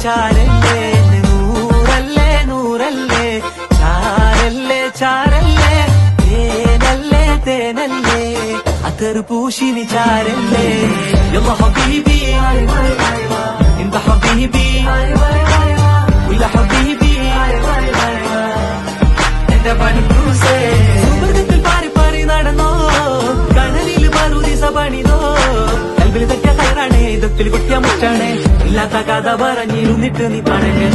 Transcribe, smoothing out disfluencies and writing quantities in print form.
ചാരല്ലേ നൂറല്ലേ നൂറല്ലേ ചാരല്ലേ ചാരല്ലേ തേനല്ലേ തേനല്ലേ അത്തർ പൂശിനി ചാരല്ലേ يلا حبيبي انت حبيبي ولا حبيبي എന്റെ പണിക്കൂസേ സുഹൃത്തിൽ പാറി പാറി നടന്നോ കനലിൽ മറുദിസ പണിതോ കൽബിൽ തട്ടിയ കയറാണേ ഇതത്തിൽ കൊട്ടിയ മുറ്റാണേ ഇല്ലാത്ത കഥ പറഞ്ഞിരുന്നിട്ട് നീ പണഞ്ഞു